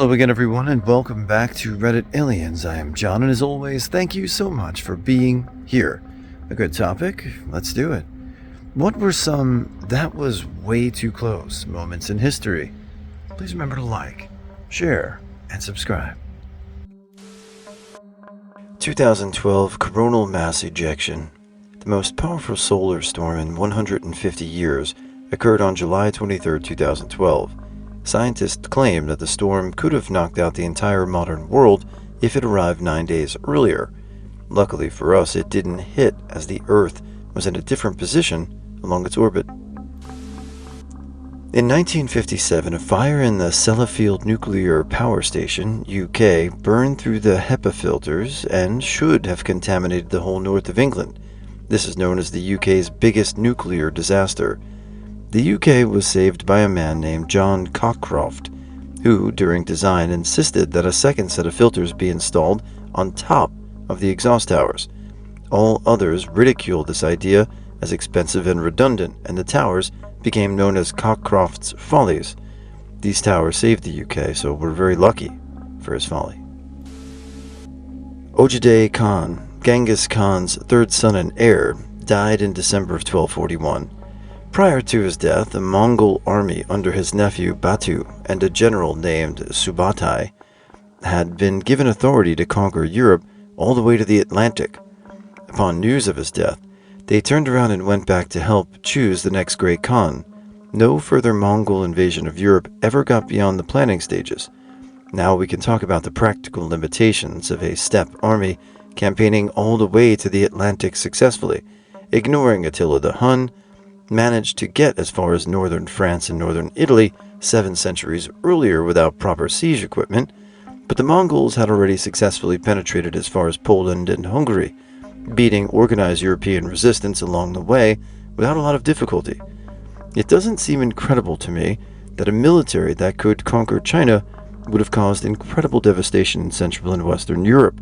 Hello again, everyone, and welcome back to Reddit Aliens. I am John, and as always, thank you so much for being here. A good topic? Let's do it. What were some "that was way too close" moments in history? Please remember to like, share, and subscribe. 2012 coronal mass ejection. The most powerful solar storm in 150 years occurred on July 23, 2012. Scientists claim that the storm could have knocked out the entire modern world if it arrived 9 days earlier. Luckily for us, it didn't hit, as the Earth was in a different position along its orbit. In 1957, a fire in the Sellafield Nuclear Power Station, UK, burned through the HEPA filters and should have contaminated the whole north of England. This is known as the UK's biggest nuclear disaster. The UK was saved by a man named John Cockcroft, who, during design, insisted that a second set of filters be installed on top of the exhaust towers. All others ridiculed this idea as expensive and redundant, and the towers became known as Cockcrofts Foles. These towers saved the UK, so we're very lucky for his folly. Ojide Khan, Genghis Khan's third son and heir, died in December of 1241. Prior to his death, a Mongol army under his nephew Batu and a general named Subutai had been given authority to conquer Europe all the way to the Atlantic. Upon news of his death, they turned around and went back to help choose the next great Khan. No further Mongol invasion of Europe ever got beyond the planning stages. Now we can talk about the practical limitations of a steppe army campaigning all the way to the Atlantic successfully, ignoring Attila the Hun, managed to get as far as northern France and northern Italy 7 centuries earlier without proper siege equipment, but the Mongols had already successfully penetrated as far as Poland and Hungary, beating organized European resistance along the way without a lot of difficulty. It doesn't seem incredible to me that a military that could conquer China would have caused incredible devastation in Central and Western Europe.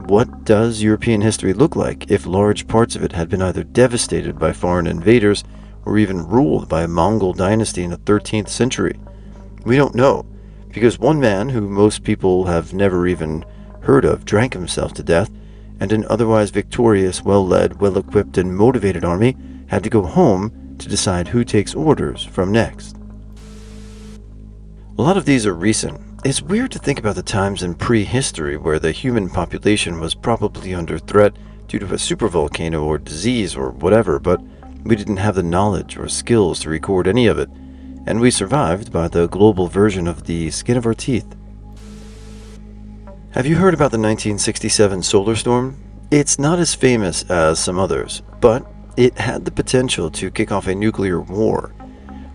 What does European history look like if large parts of it had been either devastated by foreign invaders or even ruled by a Mongol dynasty in the 13th century? We don't know, because one man who most people have never even heard of drank himself to death, and an otherwise victorious, well-led, well-equipped, and motivated army had to go home to decide who takes orders from next. A lot of these are recent. It's weird to think about the times in prehistory where the human population was probably under threat due to a supervolcano or disease or whatever, but we didn't have the knowledge or skills to record any of it, and we survived by the global version of the skin of our teeth. Have you heard about the 1967 solar storm? It's not as famous as some others, but it had the potential to kick off a nuclear war.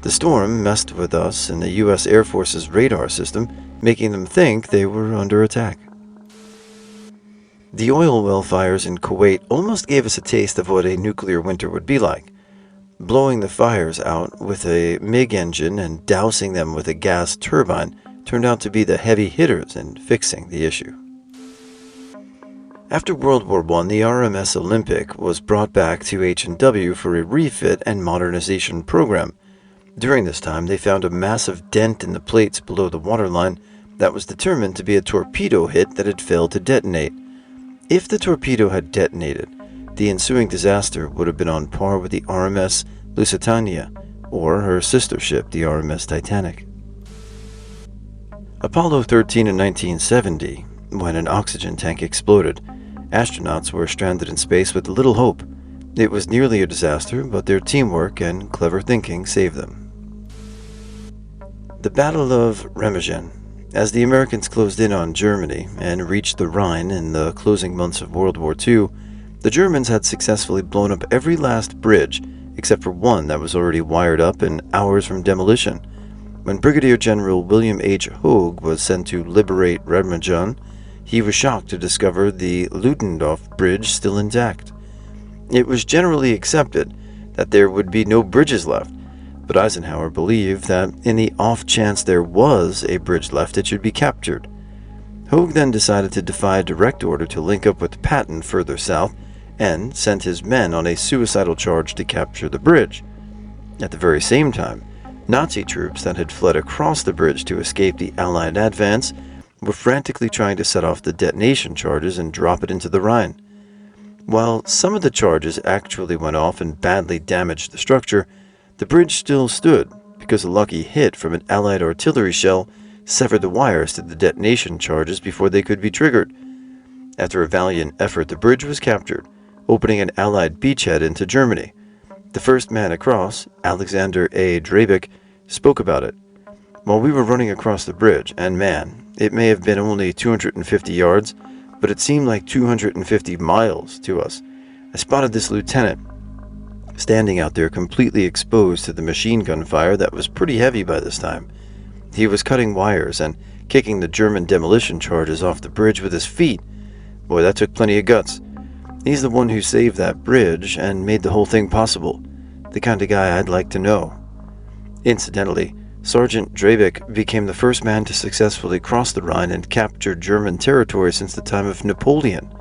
The storm messed with us in the U.S. Air Force's radar system, making them think they were under attack. The oil well fires in Kuwait almost gave us a taste of what a nuclear winter would be like. Blowing the fires out with a MiG engine and dousing them with a gas turbine turned out to be the heavy hitters in fixing the issue. After World War I, the RMS Olympic was brought back to H&W for a refit and modernization program. During this time, they found a massive dent in the plates below the waterline that was determined to be a torpedo hit that had failed to detonate. If the torpedo had detonated, the ensuing disaster would have been on par with the RMS Lusitania, or her sister ship, the RMS Titanic. Apollo 13 in 1970, when an oxygen tank exploded, astronauts were stranded in space with little hope. It was nearly a disaster, but their teamwork and clever thinking saved them. The Battle of Reman. As the Americans closed in on Germany and reached the Rhine in the closing months of World War II, the Germans had successfully blown up every last bridge except for one that was already wired up and hours from demolition. When Brigadier General William H. Hogue was sent to liberate Reman, he was shocked to discover the Ludendorff Bridge still intact. It was generally accepted that there would be no bridges left, but Eisenhower believed that in the off chance there was a bridge left, it should be captured. Hogue then decided to defy a direct order to link up with Patton further south and sent his men on a suicidal charge to capture the bridge. At the very same time, Nazi troops that had fled across the bridge to escape the Allied advance were frantically trying to set off the detonation charges and drop it into the Rhine. While some of the charges actually went off and badly damaged the structure, the bridge still stood because a lucky hit from an Allied artillery shell severed the wires to the detonation charges before they could be triggered. After a valiant effort, the bridge was captured, opening an Allied beachhead into Germany. The first man across, Alexander A. Drabik, spoke about it. While we were running across the bridge, and man, it may have been only 250 yards, but it seemed like 250 miles to us. I spotted this lieutenant standing out there completely exposed to the machine gun fire that was pretty heavy by this time. He was cutting wires and kicking the German demolition charges off the bridge with his feet. Boy, that took plenty of guts. He's the one who saved that bridge and made the whole thing possible. The kind of guy I'd like to know. Incidentally, Sergeant Drabik became the first man to successfully cross the Rhine and capture German territory since the time of Napoleon.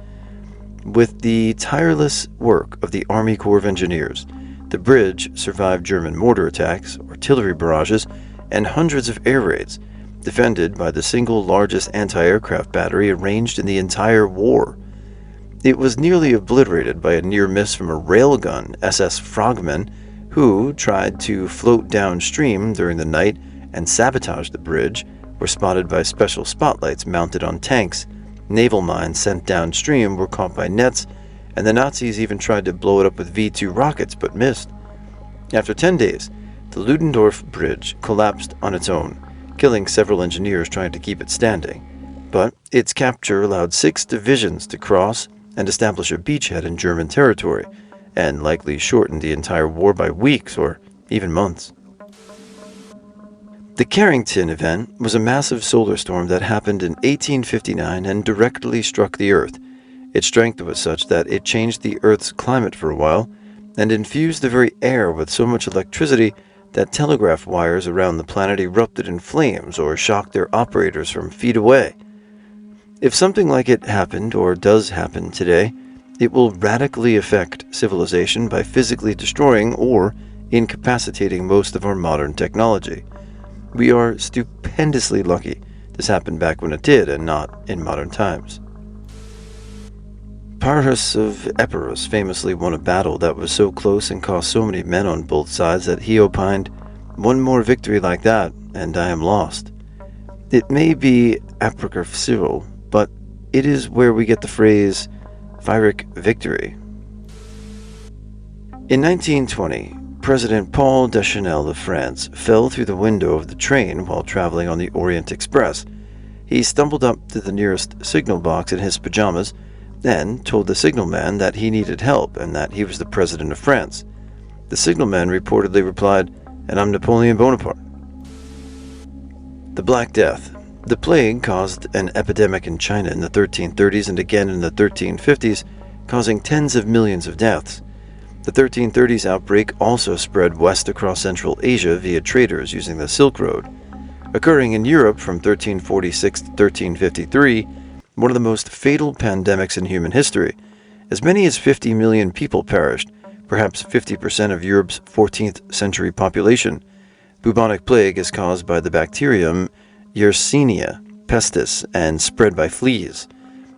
With the tireless work of the Army Corps of Engineers, the bridge survived German mortar attacks, artillery barrages, and hundreds of air raids, defended by the single largest anti-aircraft battery arranged in the entire war. It was nearly obliterated by a near miss from a railgun, SS Frogman, who tried to float downstream during the night and sabotage the bridge, were spotted by special spotlights mounted on tanks. Naval mines sent downstream were caught by nets, and the Nazis even tried to blow it up with V-2 rockets but missed. After 10 days, the Ludendorff Bridge collapsed on its own, killing several engineers trying to keep it standing. But its capture allowed 6 divisions to cross and establish a beachhead in German territory, and likely shortened the entire war by weeks or even months. The Carrington Event was a massive solar storm that happened in 1859 and directly struck the Earth. Its strength was such that it changed the Earth's climate for a while, and infused the very air with so much electricity that telegraph wires around the planet erupted in flames or shocked their operators from feet away. If something like it happened or does happen today, it will radically affect civilization by physically destroying or incapacitating most of our modern technology. We are stupendously lucky this happened back when it did and not in modern times. Pyrrhus of Epirus famously won a battle that was so close and cost so many men on both sides that he opined, "One more victory like that, and I am lost." It may be apocryphal, but it is where we get the phrase Pyrrhic victory. In 1920, President Paul Deschanel of France fell through the window of the train while traveling on the Orient Express. He stumbled up to the nearest signal box in his pajamas and told the signalman that he needed help and that he was the President of France. The signalman reportedly replied, "And I'm Napoleon Bonaparte." The Black Death. The plague caused an epidemic in China in the 1330s and again in the 1350s, causing tens of millions of deaths. The 1330s outbreak also spread west across Central Asia via traders using the Silk Road. Occurring in Europe from 1346 to 1353, one of the most fatal pandemics in human history. As many as 50 million people perished, perhaps 50% of Europe's 14th century population. Bubonic plague is caused by the bacterium Yersinia pestis and spread by fleas.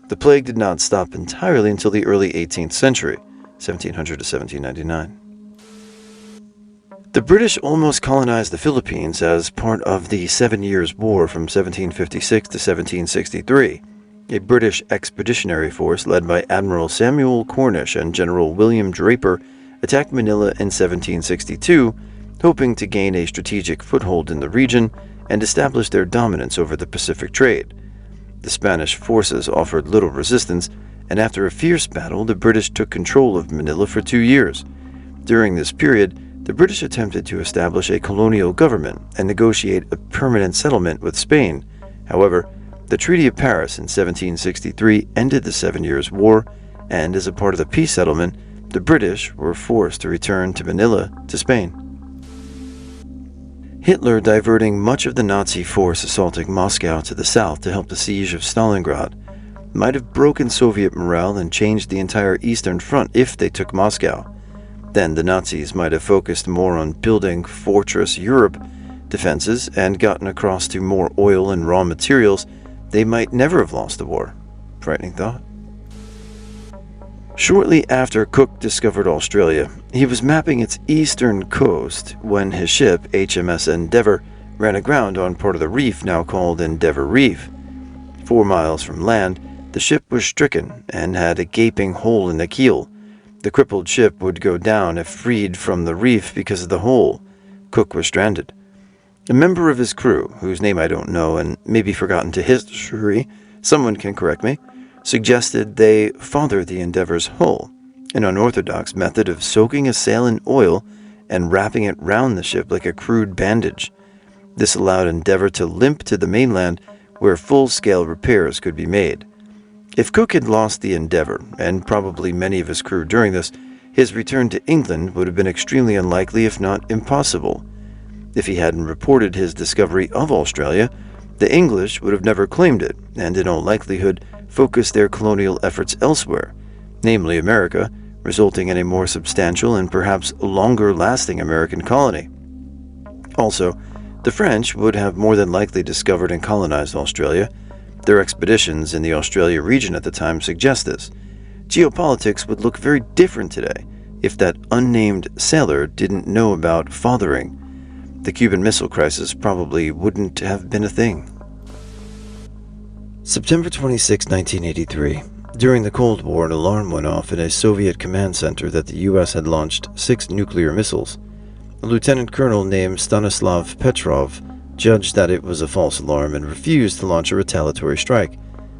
The plague did not stop entirely until the early 18th century, 1700 to 1799. The British almost colonized the Philippines as part of the 7 Years' War from 1756 to 1763. A British expeditionary force led by Admiral Samuel Cornish and General William Draper attacked Manila in 1762, hoping to gain a strategic foothold in the region and establish their dominance over the Pacific trade. The Spanish forces offered little resistance, and after a fierce battle, the British took control of Manila for 2 years. During this period, the British attempted to establish a colonial government and negotiate a permanent settlement with Spain. However, the Treaty of Paris in 1763 ended the 7 Years' War, and as a part of the peace settlement, the British were forced to return to Manila to Spain. Hitler, diverting much of the Nazi force assaulting Moscow to the south to help the siege of Stalingrad, might have broken Soviet morale and changed the entire Eastern Front if they took Moscow. Then the Nazis might have focused more on building Fortress Europe defenses and gotten across to more oil and raw materials, they might never have lost the war. Frightening thought. Shortly after Cook discovered Australia, he was mapping its eastern coast when his ship, HMS Endeavour, ran aground on part of the reef now called Endeavour Reef. 4 miles from land, the ship was stricken and had a gaping hole in the keel. The crippled ship would go down if freed from the reef because of the hole. Cook was stranded. A member of his crew, whose name I don't know and may be forgotten to history, someone can correct me, suggested they father the Endeavour's hull, an unorthodox method of soaking a sail in oil and wrapping it round the ship like a crude bandage. This allowed Endeavour to limp to the mainland where full-scale repairs could be made. If Cook had lost the Endeavour, and probably many of his crew during this, his return to England would have been extremely unlikely if not impossible. If he hadn't reported his discovery of Australia, the English would have never claimed it, and in all likelihood focused their colonial efforts elsewhere, namely America, resulting in a more substantial and perhaps longer-lasting American colony. Also, the French would have more than likely discovered and colonized Australia. Their expeditions in the Australia region at the time suggest this. Geopolitics would look very different today if that unnamed sailor didn't know about fathering. The Cuban Missile Crisis probably wouldn't have been a thing. September 26, 1983. During the Cold War, an alarm went off in a Soviet command center that the U.S. had launched 6 nuclear missiles. A lieutenant colonel named Stanislav Petrov judged that it was a false alarm and refused to launch a retaliatory strike.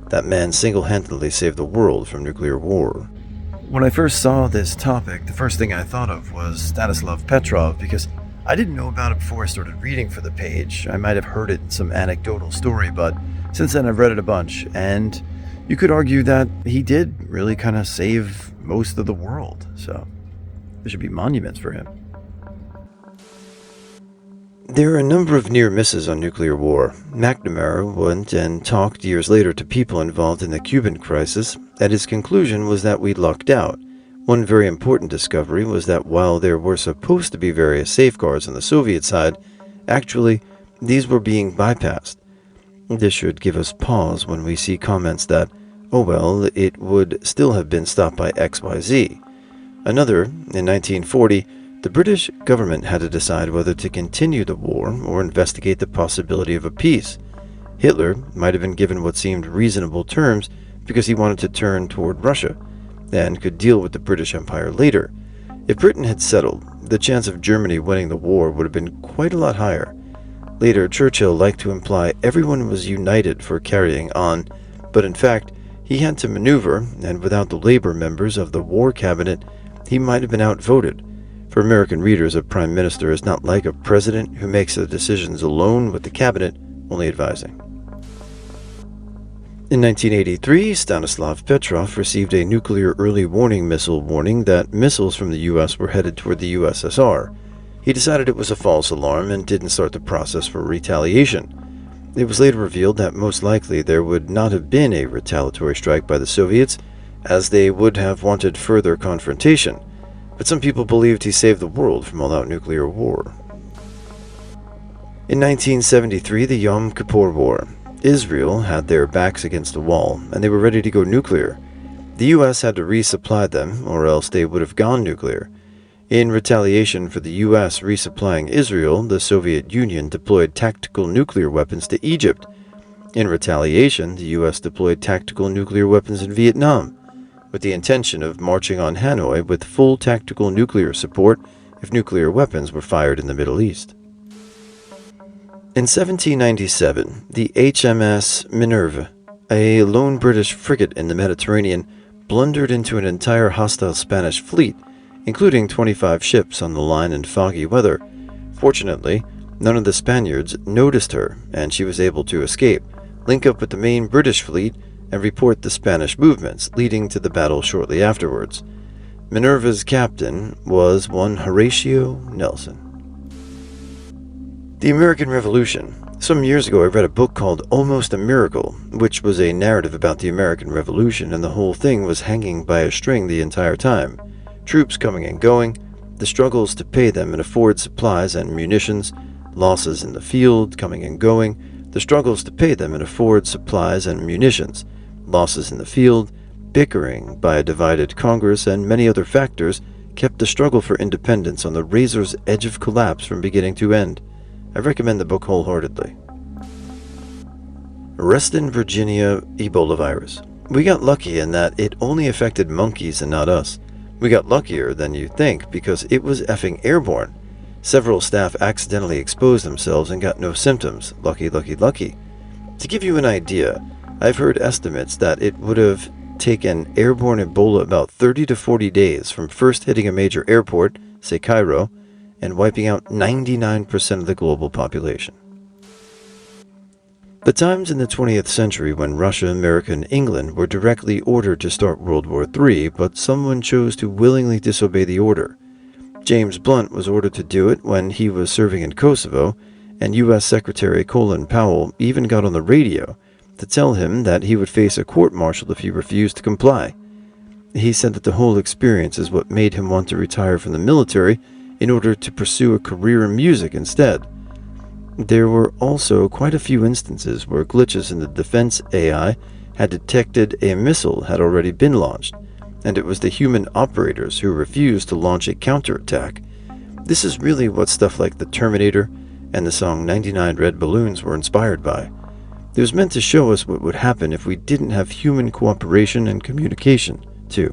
That man single-handedly saved the world from nuclear war. When I first saw this topic, the first thing I thought of was Stanislav Petrov because I didn't know about it before I started reading for the page. I might have heard it in some anecdotal story, but since then I've read it a bunch, and you could argue that he did really kind of save most of the world, so there should be monuments for him. There are a number of near misses on nuclear war. McNamara went and talked years later to people involved in the Cuban crisis, and his conclusion was that we lucked out. One very important discovery was that while there were supposed to be various safeguards on the Soviet side, actually, these were being bypassed. This should give us pause when we see comments that, oh well, it would still have been stopped by XYZ. Another, in 1940, the British government had to decide whether to continue the war or investigate the possibility of a peace. Hitler might have been given what seemed reasonable terms because he wanted to turn toward Russia and could deal with the British Empire later. If Britain had settled, the chance of Germany winning the war would have been quite a lot higher. Later, Churchill liked to imply everyone was united for carrying on, but in fact, he had to maneuver, and without the Labour members of the war cabinet, he might have been outvoted. For American readers, a prime minister is not like a president who makes the decisions alone with the cabinet only advising. In 1983, Stanislav Petrov received a nuclear early warning missile warning that missiles from the U.S. were headed toward the USSR. He decided it was a false alarm and didn't start the process for retaliation. It was later revealed that most likely there would not have been a retaliatory strike by the Soviets, as they would have wanted further confrontation. But some people believed he saved the world from all-out nuclear war. In 1973, the Yom Kippur War. Israel had their backs against the wall, and they were ready to go nuclear. The U.S. had to resupply them, or else they would have gone nuclear. In retaliation for the U.S. resupplying Israel, the Soviet Union deployed tactical nuclear weapons to Egypt. In retaliation, the U.S. deployed tactical nuclear weapons in Vietnam, with the intention of marching on Hanoi with full tactical nuclear support if nuclear weapons were fired in the Middle East. In 1797, the HMS Minurva, a lone British frigate in the Mediterranean, blundered into an entire hostile Spanish fleet, including 25 ships on the line in foggy weather. Fortunately, none of the Spaniards noticed her, and she was able to escape, link up with the main British fleet, and report the Spanish movements, leading to the battle shortly afterwards. Minerva's captain was one Horatio Nelson. The American Revolution. Some years ago I read a book called Almost a Miracle, which was a narrative about the American Revolution, and the whole thing was hanging by a string the entire time. Troops coming and going, the struggles to pay them and afford supplies and munitions, losses in the field, coming and going, the struggles to pay them and afford supplies and munitions, losses in the field, bickering by a divided Congress, and many other factors kept the struggle for independence on the razor's edge of collapse from beginning to end. I recommend the book wholeheartedly. Reston, Virginia Ebola Virus. We got lucky in that it only affected monkeys and not us. We got luckier than you'd think because it was effing airborne. Several staff accidentally exposed themselves and got no symptoms. Lucky, lucky, lucky. To give you an idea, I've heard estimates that it would have taken airborne Ebola about 30 to 40 days from first hitting a major airport, say Cairo, and wiping out 99% of the global population. The times in the 20th century when Russia, America, and England were directly ordered to start World War III, but someone chose to willingly disobey the order. James Blunt was ordered to do it when he was serving in Kosovo, and U.S. Secretary Colin Powell even got on the radio to tell him that he would face a court-martial if he refused to comply. He said that the whole experience is what made him want to retire from the military in order to pursue a career in music instead. There were also quite a few instances where glitches in the defense AI had detected a missile had already been launched, and it was the human operators who refused to launch a counterattack. This is really what stuff like the Terminator and the song 99 Red Balloons were inspired by. It was meant to show us what would happen if we didn't have human cooperation and communication, too.